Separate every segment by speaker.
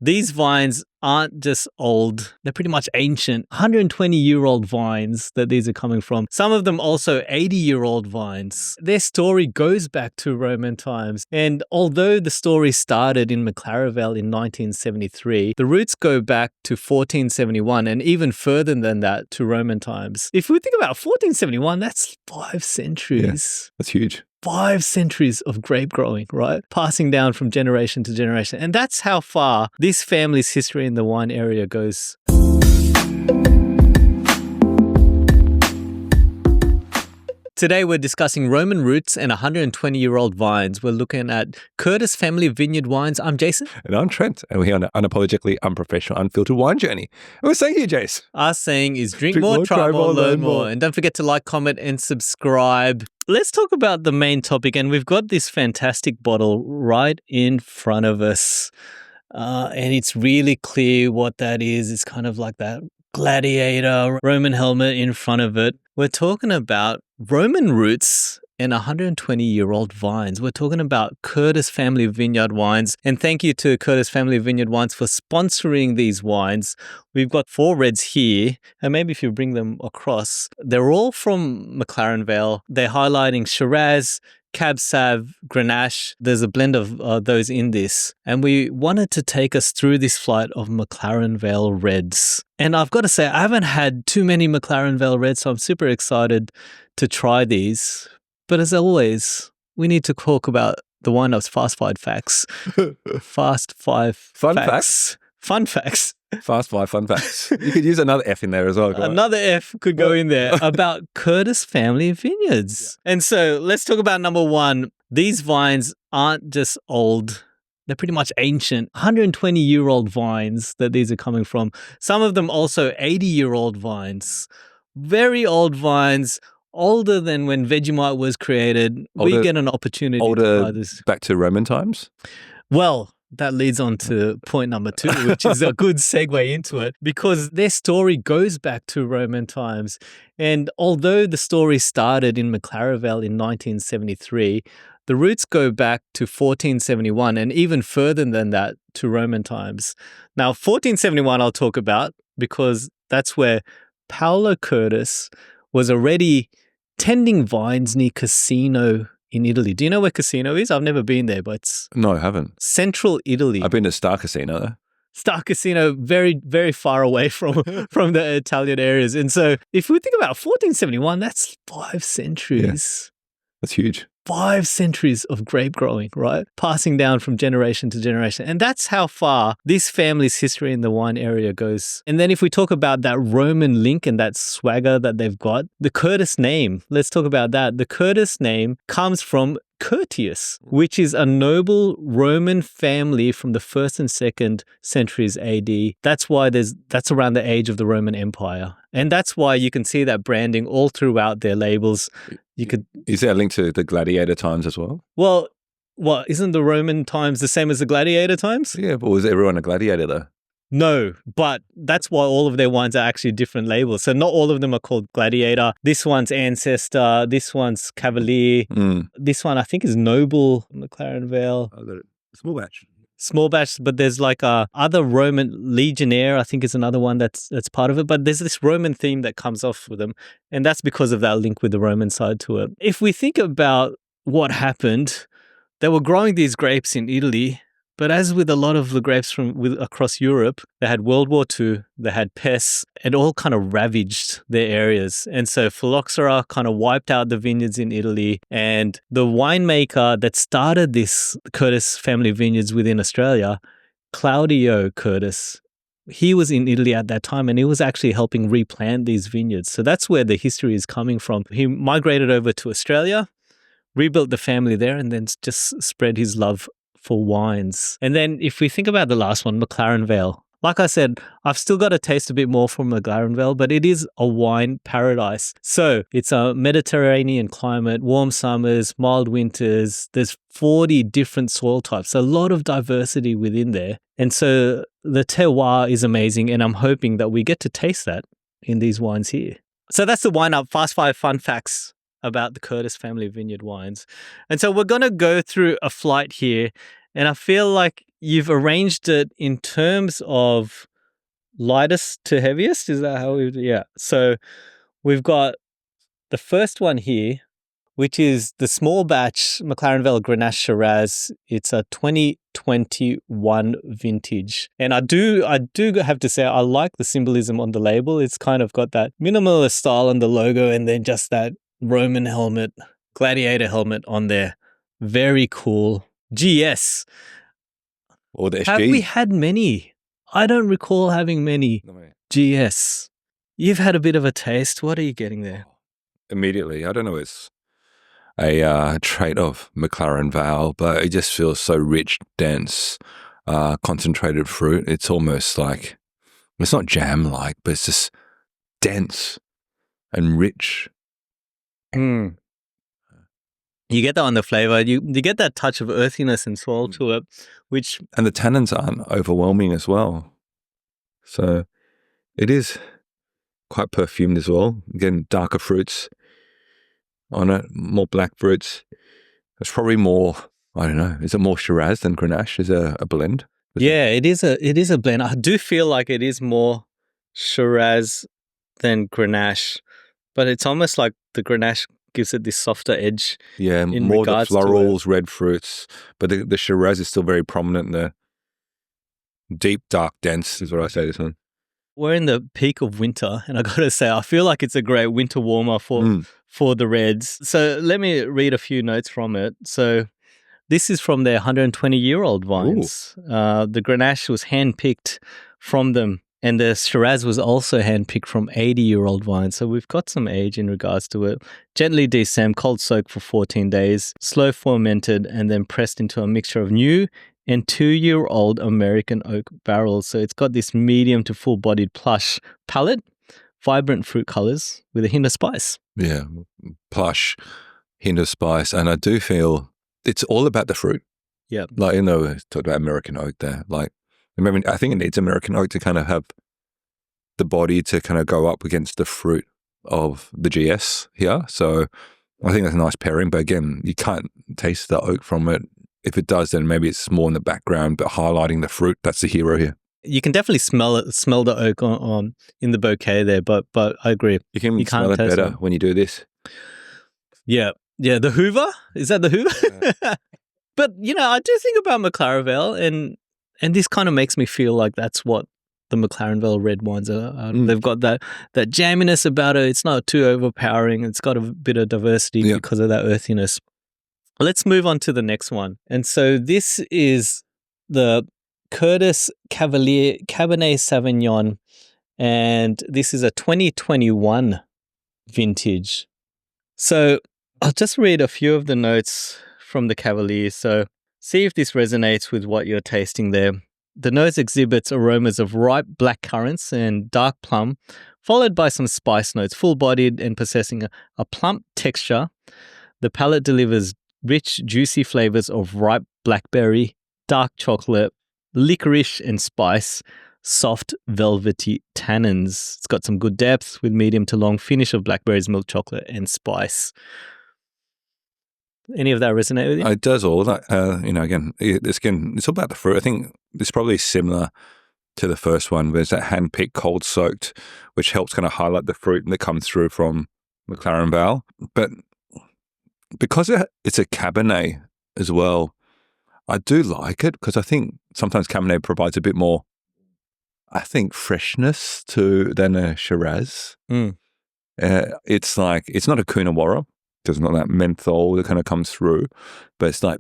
Speaker 1: These vines aren't just old, they're pretty much ancient, 120-year-old vines that these are coming from. Some of them also 80-year-old vines. Their story goes back to Roman times. And although the story started in McLaren Vale in 1973, the roots go back to 1471 and even further than that to Roman times. If we think about 1471, that's 5 centuries.
Speaker 2: Yeah, that's huge.
Speaker 1: 5 centuries of grape growing, right? Passing down from generation to generation. And that's how far this family's history in the wine area goes. Today we're discussing Roman roots and 120-year-old vines. We're looking at Curtis Family Vineyard wines. I'm Jason.
Speaker 2: And I'm Trent. And we're here on an unapologetically unprofessional, unfiltered wine journey. And we're saying here, Jace.
Speaker 1: Our saying is drink more, try more, learn more. And don't forget to like, comment, and subscribe. Let's talk about the main topic. And we've got this fantastic bottle right in front of us. And it's really clear what that is. It's kind of like that Gladiator Roman helmet in front of it. We're talking about Roman roots and 120-year-old vines. We're talking about Curtis Family Vineyard wines. And thank you to Curtis Family Vineyard wines for sponsoring these wines. We've got 4 reds here. And maybe if you bring them across, they're all from McLaren Vale. They're highlighting Shiraz, Cab Sav, Grenache. There's a blend of those in this. And we wanted to take us through this flight of McLaren Vale Reds. And I've got to say, I haven't had too many McLaren Vale Reds, so I'm super excited to try these. But as always, we need to talk about the Wine Up's Fast 5 facts. Fast 5
Speaker 2: Fun
Speaker 1: facts. Fun facts.
Speaker 2: Fast 5 fun facts. You could use another F in there as well.
Speaker 1: Another F could go in there about Curtis Family Vineyards. Yeah. And so let's talk about number 1. These vines aren't just old. They're pretty much ancient, 120-year-old vines that these are coming from. Some of them also 80-year-old vines. Very old vines, older than when Vegemite was created. We get an opportunity to try this.
Speaker 2: Back to Roman times?
Speaker 1: Well, that leads on to point number 2, which is a good segue into it, because their story goes back to Roman times. And although the story started in McLaren Vale in 1973, the roots go back to 1471 and even further than that to Roman times. Now, 1471 I'll talk about because that's where Paolo Curtis was already tending vines near Cassino in Italy. Do you know where Cassino is? I've never been there, but it's...
Speaker 2: No, I haven't.
Speaker 1: Central Italy.
Speaker 2: I've been to Star Casino, though.
Speaker 1: Star Casino, very, very far away from the Italian areas. And so if we think about 1471, that's 5 centuries.
Speaker 2: Yeah. That's huge.
Speaker 1: 5 centuries of grape growing, right? Passing down from generation to generation. And that's how far this family's history in the wine area goes. And then if we talk about that Roman link and that swagger that they've got, the Curtis name, let's talk about that. The Curtis name comes from Curtius, which is a noble Roman family from the 1st and 2nd centuries AD. That's why that's around the age of the Roman Empire. And that's why you can see that branding all throughout their labels.
Speaker 2: Is there a link to the Gladiator times as well?
Speaker 1: Well, isn't the Roman times the same as the Gladiator times?
Speaker 2: Yeah, but was everyone a gladiator though?
Speaker 1: No, but that's why all of their wines are actually different labels. So not all of them are called Gladiator. This one's Ancestor. This one's Cavalier. This one I think is Noble, McLaren Vale.
Speaker 2: Small Batch.
Speaker 1: Small Batch, but there's like other Roman Legionnaire, I think is another one that's part of it. But there's this Roman theme that comes off with them. And that's because of that link with the Roman side to it. If we think about what happened, they were growing these grapes in Italy. But as with a lot of the grapes across Europe, they had World War II, they had pests, and all kind of ravaged their areas. And so phylloxera kind of wiped out the vineyards in Italy. And the winemaker that started this Curtis Family Vineyards within Australia, Claudio Curtis, he was in Italy at that time and he was actually helping replant these vineyards. So that's where the history is coming from. He migrated over to Australia, rebuilt the family there, and then just spread his love for wines. And then if we think about the last one, McLaren Vale. Like I said, I've still got to taste a bit more from McLaren Vale, but it is a wine paradise. So it's a Mediterranean climate, warm summers, mild winters. There's 40 different soil types, a lot of diversity within there. And so the terroir is amazing, and I'm hoping that we get to taste that in these wines here. So that's the Wine Up Fast 5 fun facts about the Curtis Family Vineyard wines. And so we're going to go through a flight here, and I feel like you've arranged it in terms of lightest to heaviest. Is that how we? Yeah. So we've got the first one here, which is the Small Batch McLaren Vale Grenache Shiraz. It's a 2021 vintage. And I do have to say, I like the symbolism on the label. It's kind of got that minimalist style on the logo and then just that Roman helmet, gladiator helmet on there. Very cool. GS.
Speaker 2: Or the SG.
Speaker 1: Have we had many? I don't recall having many.
Speaker 2: No, mate.
Speaker 1: GS. You've had a bit of a taste. What are you getting there?
Speaker 2: Immediately. I don't know, it's a trait of McLaren Vale, but it just feels so rich, dense, concentrated fruit. It's almost like, it's not jam-like, but it's just dense and rich.
Speaker 1: You get that on the flavor. You get that touch of earthiness and swirl to it, which...
Speaker 2: And the tannins aren't overwhelming as well. So it is quite perfumed as well. Again, darker fruits on it, more black fruits. It's probably more, I don't know, is it more Shiraz than Grenache? Is it a blend?
Speaker 1: It is a blend. I do feel like it is more Shiraz than Grenache, but it's almost like the Grenache gives it this softer edge.
Speaker 2: Yeah,
Speaker 1: in
Speaker 2: more the
Speaker 1: regards to
Speaker 2: florals, red fruits, but the Shiraz is still very prominent there. Deep, dark, dense is what I say this one.
Speaker 1: We're in the peak of winter, and I got to say, I feel like it's a great winter warmer for the reds. So let me read a few notes from it. So this is from their 120-year-old vines. The Grenache was handpicked from them, and the Shiraz was also handpicked from 80-year-old vines. So we've got some age in regards to it. Gently descent, cold soaked for 14 days, slow fermented, and then pressed into a mixture of new and 2-year-old American oak barrels. So it's got this medium to full-bodied plush palate, vibrant fruit colors with a hint of spice.
Speaker 2: Yeah, plush, hint of spice. And I do feel it's all about the fruit.
Speaker 1: Yeah.
Speaker 2: Like, we talked about American oak there. Like, I think it needs American oak to kind of have the body to kind of go up against the fruit of the GS here. So I think that's a nice pairing. But again, you can't taste the oak from it. If it does, then maybe it's more in the background, but highlighting the fruit. That's the hero here.
Speaker 1: You can definitely smell the oak on in the bouquet there, but I agree.
Speaker 2: You can smell it better when you do this.
Speaker 1: Yeah. The Hoover, is that the Hoover? Yeah. But I do think about McLaren Vale, and this kind of makes me feel like that's what the McLaren Vale red wines are. They've got that jamminess about it. It's not too overpowering. It's got a bit of diversity because of that earthiness. Let's move on to the next one. And so this is the Curtis Cavalier Cabernet Sauvignon, and this is a 2021 vintage. So I'll just read a few of the notes from the Cavalier. So see if this resonates with what you're tasting there. The nose exhibits aromas of ripe black currants and dark plum, followed by some spice notes, full-bodied and possessing a plump texture. The palate delivers rich, juicy flavors of ripe blackberry, dark chocolate, licorice and spice, soft, velvety tannins. It's got some good depth with medium to long finish of blackberries, milk chocolate, and spice. Any of that resonate with you?
Speaker 2: It does all that. Again, it's all about the fruit. I think it's probably similar to the first one, where it's that hand-picked, cold-soaked, which helps kind of highlight the fruit that comes through from McLaren Vale. But because it's a Cabernet as well, I do like it because I think sometimes Cabernet provides a bit more, freshness than a Shiraz. It's like, it's not a Coonawarra. There's not that menthol that kind of comes through, but it's like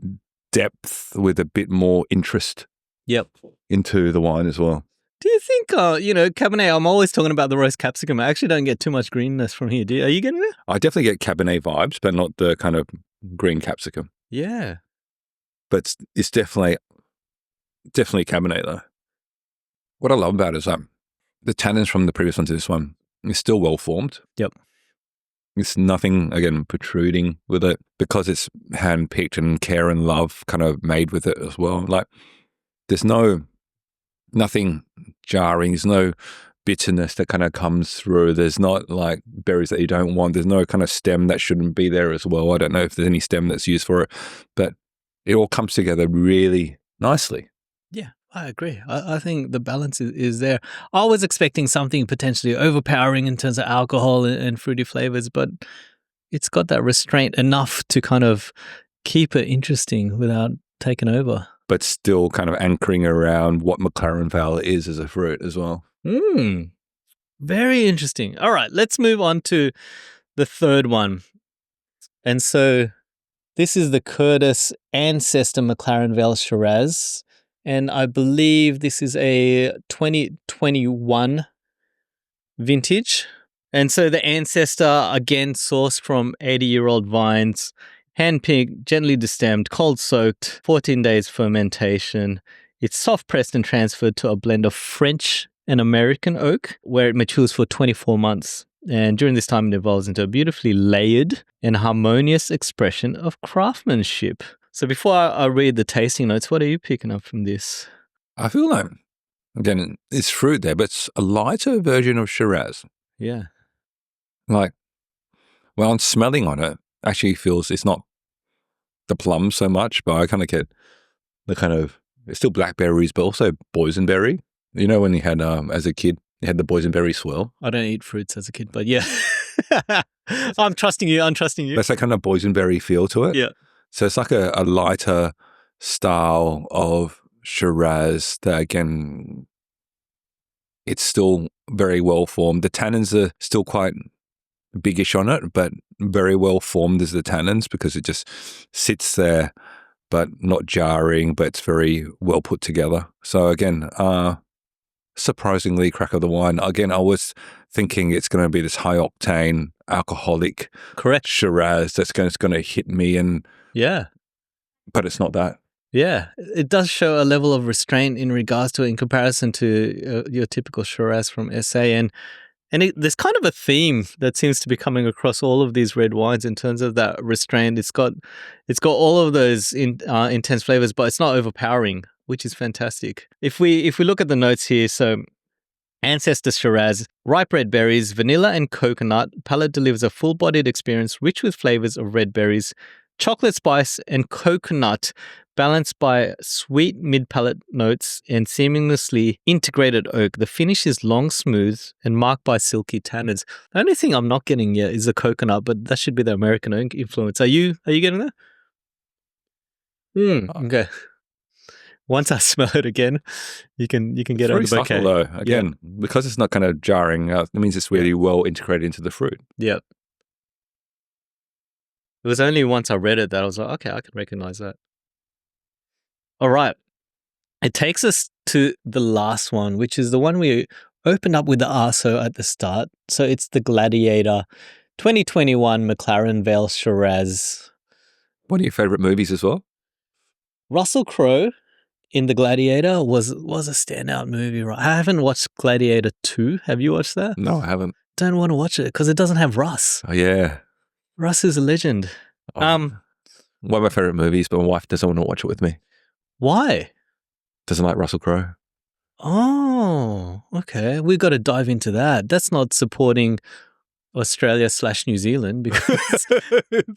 Speaker 2: depth with a bit more interest into the wine as well.
Speaker 1: Do you think, Cabernet, I'm always talking about the roast capsicum. I actually don't get too much greenness from here. Are you getting it?
Speaker 2: I definitely get Cabernet vibes, but not the kind of green capsicum.
Speaker 1: Yeah.
Speaker 2: But it's definitely Cabernet though. What I love about it is the tannins from the previous one to this one is still well formed.
Speaker 1: Yep.
Speaker 2: It's nothing, again, protruding with it because it's hand-picked and care and love kind of made with it as well. Like, there's nothing jarring. There's no bitterness that kind of comes through. There's not like berries that you don't want. There's no kind of stem that shouldn't be there as well. I don't know if there's any stem that's used for it, but it all comes together really nicely.
Speaker 1: I agree. I think the balance is there. I was expecting something potentially overpowering in terms of alcohol and fruity flavors, but it's got that restraint enough to kind of keep it interesting without taking over.
Speaker 2: But still kind of anchoring around what McLaren Vale is as a fruit as well.
Speaker 1: Very interesting. All right, let's move on to the third one. And so this is the Curtis Ancestor McLaren Vale Shiraz. And I believe this is a 2021 vintage. And so the Ancestor, again, sourced from 80-year-old vines, hand-picked, gently destemmed, cold-soaked, 14 days fermentation. It's soft-pressed and transferred to a blend of French and American oak, where it matures for 24 months. And during this time, it evolves into a beautifully layered and harmonious expression of craftsmanship. So before I read the tasting notes, what are you picking up from this?
Speaker 2: I feel like, again, it's fruit there, but it's a lighter version of Shiraz.
Speaker 1: Yeah.
Speaker 2: Like, well, I'm smelling on it, actually feels it's not the plum so much, but I kind of get the kind of, it's still blackberries, but also boysenberry. You know, when you had, as a kid, you had the boysenberry swirl.
Speaker 1: I don't eat fruits as a kid, but yeah. I'm trusting you.
Speaker 2: That's that kind of boysenberry feel to it.
Speaker 1: Yeah.
Speaker 2: So it's like a lighter style of Shiraz that, again, it's still very well formed. The tannins are still quite biggish on it, but very well formed as the tannins because it just sits there, but not jarring, but it's very well put together. So again, surprisingly crack of the wine. Again, I was thinking it's going to be this high octane alcoholic
Speaker 1: Correct
Speaker 2: Shiraz that's going to hit me, and
Speaker 1: yeah,
Speaker 2: but it's not that.
Speaker 1: Yeah, it does show a level of restraint in regards to it in comparison to your typical Shiraz from SA. And there's kind of a theme that seems to be coming across all of these red wines in terms of that restraint. It's got all of those intense flavors, but it's not overpowering, which is fantastic. If we look at the notes here, so Ancestor Shiraz, ripe red berries, vanilla and coconut. Palate delivers a full-bodied experience rich with flavors of red berries, chocolate spice and coconut, balanced by sweet mid-palate notes and seamlessly integrated oak. The finish is long, smooth, and marked by silky tannins. The only thing I'm not getting yet is the coconut, but that should be the American oak influence. Are you getting that? Okay. Once I smell it again, you can get on the bouquet.
Speaker 2: Subtle though. Again, because it's not kind of jarring, it means it's really well integrated into the fruit.
Speaker 1: Yep. It was only once I read it that I was like, okay, I can recognize that. All right. It takes us to the last one, which is the one we opened up with the arso at the start. So it's the Gladiator 2021 McLaren Vale Shiraz.
Speaker 2: One of your favorite movies as well?
Speaker 1: Russell Crowe in The Gladiator was a standout movie, right? I haven't watched Gladiator 2. Have you watched that?
Speaker 2: No, I haven't.
Speaker 1: Don't want to watch it because it doesn't have Russ.
Speaker 2: Oh, yeah.
Speaker 1: Russ is a legend.
Speaker 2: One of my favorite movies, but my wife doesn't want to watch it with me.
Speaker 1: Why?
Speaker 2: Doesn't like Russell Crowe.
Speaker 1: Oh, okay. We've got to dive into that. That's not supporting Australia/New Zealand because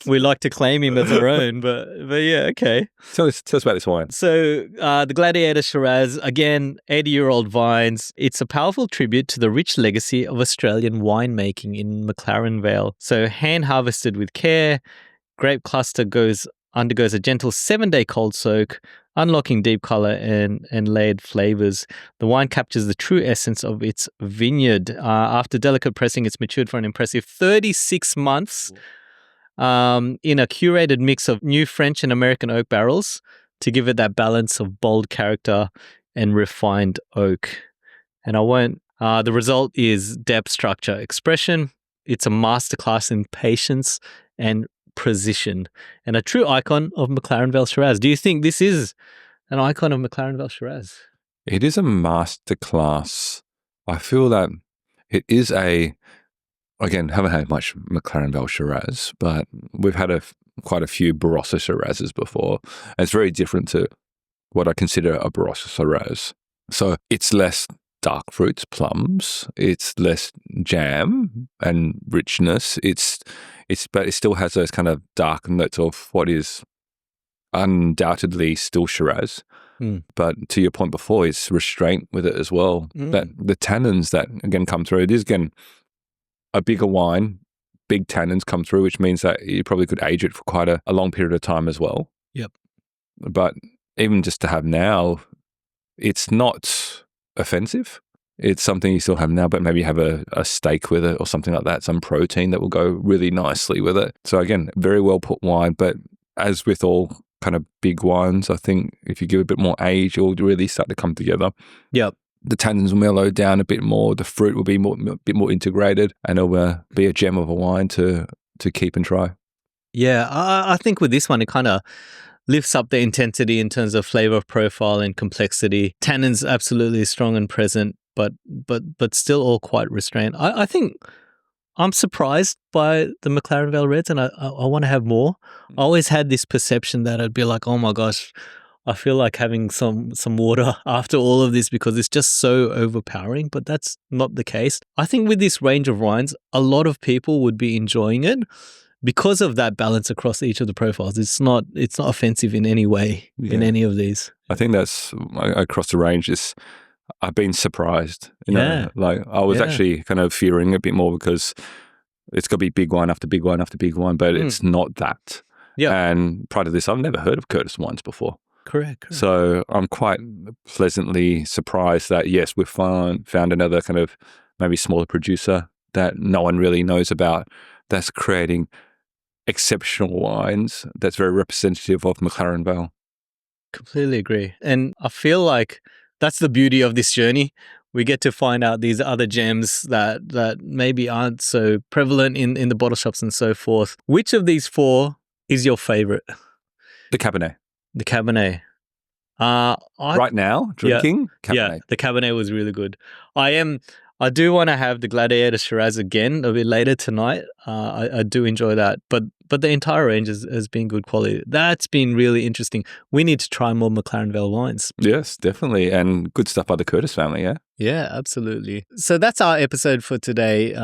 Speaker 1: we like to claim him as our own, but yeah, okay.
Speaker 2: Tell us about this wine.
Speaker 1: So the Gladiator Shiraz, again, 80-year-old vines. It's a powerful tribute to the rich legacy of Australian winemaking in McLaren Vale. So hand-harvested with care, grape cluster undergoes a gentle 7-day cold soak, unlocking deep color and layered flavors. The wine captures the true essence of its vineyard. After delicate pressing, it's matured for an impressive 36 months in a curated mix of new French and American oak barrels to give it that balance of bold character and refined oak. And the result is depth, structure, expression. It's a masterclass in patience and precision and a true icon of McLaren Vale Shiraz. Do you think this is an icon of McLaren Vale Shiraz?
Speaker 2: It is a masterclass. I feel that it is again, haven't had much McLaren Vale Shiraz, but we've had quite a few Barossa Shirazes before. And it's very different to what I consider a Barossa Shiraz. So it's less dark fruits, plums. It's less jam and richness. But it still has those kind of dark notes of what is undoubtedly still Shiraz.
Speaker 1: Mm.
Speaker 2: But to your point before, it's restraint with it as well. That the tannins that again come through. It is again a bigger wine, big tannins come through, which means that you probably could age it for quite a long period of time as well.
Speaker 1: Yep.
Speaker 2: But even just to have now, it's not offensive. It's something you still have now, but maybe you have a steak with it or something like that, some protein that will go really nicely with it. So again, very well put wine, but as with all kind of big wines, I think if you give it a bit more age, it will really start to come together.
Speaker 1: Yep.
Speaker 2: The tannins will mellow down a bit more. The fruit will be a bit more integrated, and it'll be a gem of a wine to keep and try.
Speaker 1: Yeah, I think with this one, it kind of lifts up the intensity in terms of flavor profile and complexity. Tannins absolutely strong and present, but still all quite restrained. I think I'm surprised by the McLaren Vale Reds, and I want to have more. I always had this perception that I'd be like, oh my gosh, I feel like having some water after all of this because it's just so overpowering, but that's not the case. I think with this range of wines, a lot of people would be enjoying it because of that balance across each of the profiles. It's not offensive in any way in any of these.
Speaker 2: I think that's across the range. I've been surprised. You know, like I was actually kind of fearing a bit more because it's got to be big wine after big wine after big wine, but it's not that. Yeah. And prior to this, I've never heard of Curtis wines before.
Speaker 1: Correct.
Speaker 2: So I'm quite pleasantly surprised that, yes, we've found another kind of maybe smaller producer that no one really knows about that's creating exceptional wines that's very representative of McLaren Vale.
Speaker 1: Completely agree. And I feel like that's the beauty of this journey. We get to find out these other gems that maybe aren't so prevalent in the bottle shops and so forth. Which of these four is your favorite?
Speaker 2: The Cabernet.
Speaker 1: The Cabernet.
Speaker 2: Right now, drinking Cabernet.
Speaker 1: Yeah, the Cabernet was really good. I do want to have the Gladiator Shiraz again a bit later tonight. I do enjoy that, but the entire range has been good quality. That's been really interesting. We need to try more McLaren Vale wines.
Speaker 2: Yes, definitely, and good stuff by the Curtis family. Yeah,
Speaker 1: yeah, absolutely. So that's our episode for today.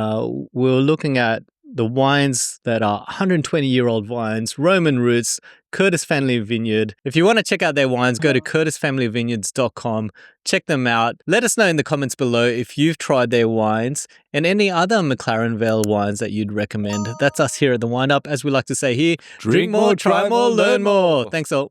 Speaker 1: We're looking at the wines that are 120-year-old wines, Roman roots, Curtis Family Vineyard. If you want to check out their wines, go to curtisfamilyvineyards.com. Check them out. Let us know in the comments below if you've tried their wines and any other McLaren Vale wines that you'd recommend. That's us here at The Wind Up. As we like to say here, drink more, try more, learn more. Thanks all.